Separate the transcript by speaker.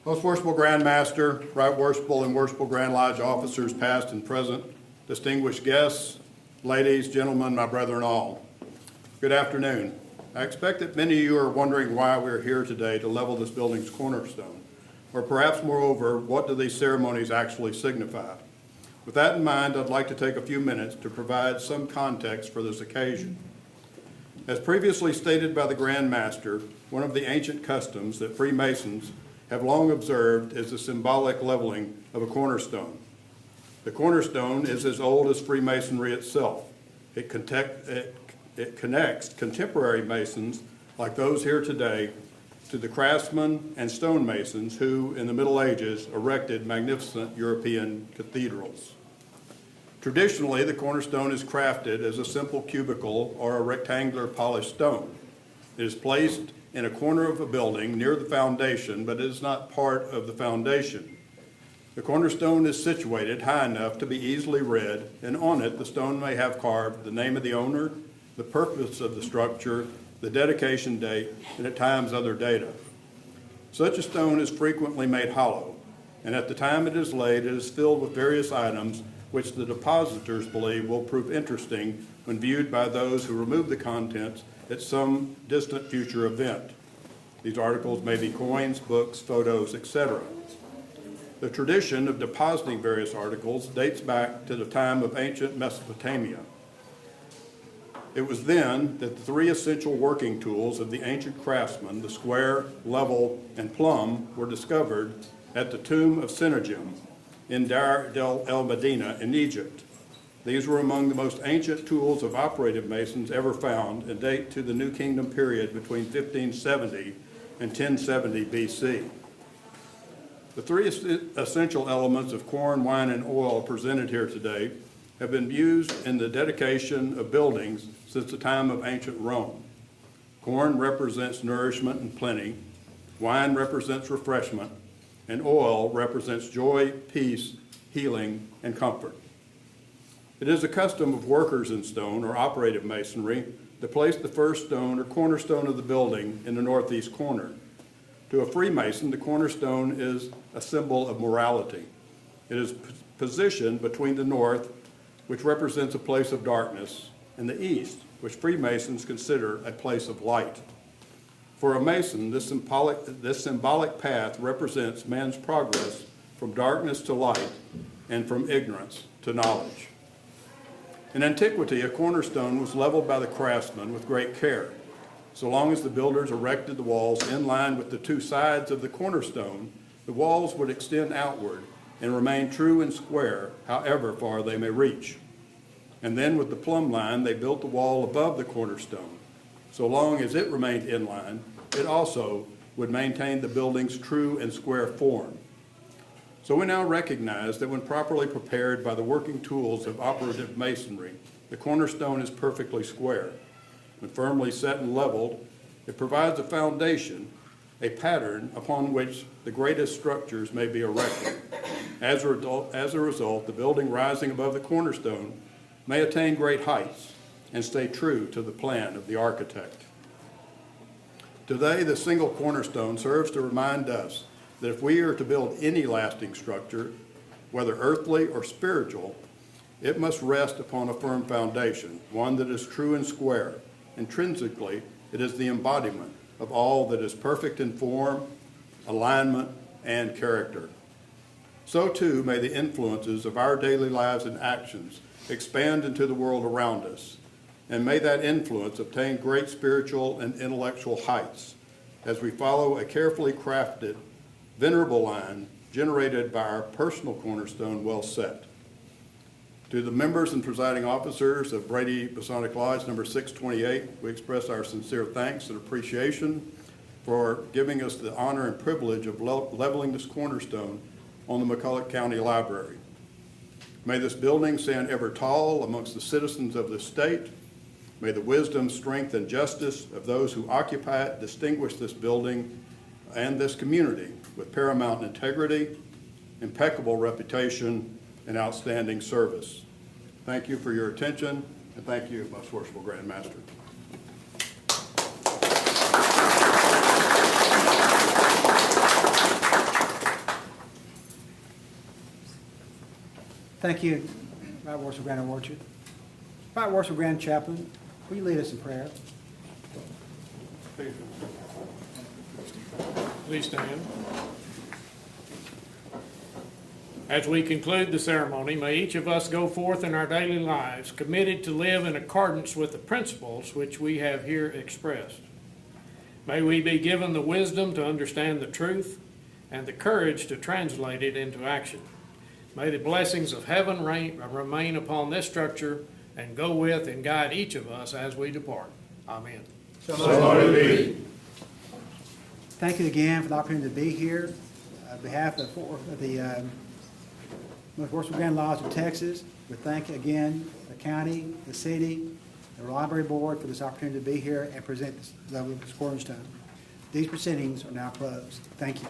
Speaker 1: Most Worshipful Grand Master, Right Worshipful and Worshipful Grand Lodge officers, past and present, distinguished guests, ladies, gentlemen, my brethren all, good afternoon. I expect that many of you are wondering why we're here today to level this building's cornerstone, or perhaps moreover, what do these ceremonies actually signify? With that in mind, I'd like to take a few minutes to provide some context for this occasion. As previously stated by the Grand Master, one of the ancient customs that Freemasons have long observed is the symbolic leveling of a cornerstone. The cornerstone is as old as Freemasonry itself. It connects contemporary Masons, like those here today, to the craftsmen and stonemasons who, in the Middle Ages, erected magnificent European cathedrals. Traditionally, the cornerstone is crafted as a simple cubicle or a rectangular polished stone. It is placed in a corner of a building near the foundation, but it is not part of the foundation. The cornerstone is situated high enough to be easily read, and on it the stone may have carved the name of the owner, the purpose of the structure, the dedication date, and at times other data. Such a stone is frequently made hollow, and at the time it is laid, it is filled with various items which the depositors believe will prove interesting when viewed by those who remove the contents at some distant future event. These articles may be coins, books, photos, etc. The tradition of depositing various articles dates back to the time of ancient Mesopotamia. It was then that the three essential working tools of the ancient craftsman, the square, level, and plumb, were discovered at the tomb of Sennacherib in Dar el Medina in Egypt. These were among the most ancient tools of operative masons ever found and date to the New Kingdom period between 1570 and 1070 BC. The three essential elements of corn, wine, and oil presented here today have been used in the dedication of buildings since the time of ancient Rome. Corn represents nourishment and plenty, wine represents refreshment, and oil represents joy, peace, healing, and comfort. It is a custom of workers in stone or operative masonry to place the first stone or cornerstone of the building in the northeast corner. To a Freemason, the cornerstone is a symbol of morality. It is positioned between the north, which represents a place of darkness, and the east, which Freemasons consider a place of light. For a Mason, this symbolic path represents man's progress from darkness to light and from ignorance to knowledge. In antiquity, a cornerstone was leveled by the craftsman with great care. So long as the builders erected the walls in line with the two sides of the cornerstone, the walls would extend outward and remain true and square, however far they may reach. And then with the plumb line, they built the wall above the cornerstone. So long as it remained in line, it also would maintain the building's true and square form. So we now recognize that when properly prepared by the working tools of operative masonry, the cornerstone is perfectly square. When firmly set and leveled, it provides a foundation, a pattern upon which the greatest structures may be erected. As a result, the building rising above the cornerstone may attain great heights and stay true to the plan of the architect. Today, the single cornerstone serves to remind us that if we are to build any lasting structure, whether earthly or spiritual, it must rest upon a firm foundation, one that is true and square. Intrinsically, it is the embodiment of all that is perfect in form, alignment, and character. So too may the influences of our daily lives and actions expand into the world around us, and may that influence obtain great spiritual and intellectual heights as we follow a carefully crafted, venerable line generated by our personal cornerstone well set. To the members and presiding officers of Brady Masonic Lodge number 628, we express our sincere thanks and appreciation for giving us the honor and privilege of leveling this cornerstone on the McCulloch County Library. May this building stand ever tall amongst the citizens of this state. May the wisdom, strength, and justice of those who occupy it distinguish this building and this community with paramount integrity, impeccable reputation, and outstanding service. Thank you for your attention, and thank you, Most Worshipful Grand Master.
Speaker 2: Thank you, Right Worshipful Grand Orchard. Right Worshipful Grand Chaplain, will you lead us in prayer?
Speaker 3: Please stand. As we conclude the ceremony, may each of us go forth in our daily lives committed to live in accordance with the principles which we have here expressed. May we be given the wisdom to understand the truth and the courage to translate it into action. May the blessings of heaven remain upon this structure and go with and guide each of us as we depart. Amen.
Speaker 1: So let it be.
Speaker 2: Thank you again for the opportunity to be here. On behalf of the Most Worshipful Grand Lodge of Texas, we thank again the county, the city, the library board for this opportunity to be here and present this Cornerstone. These proceedings are now closed. Thank you.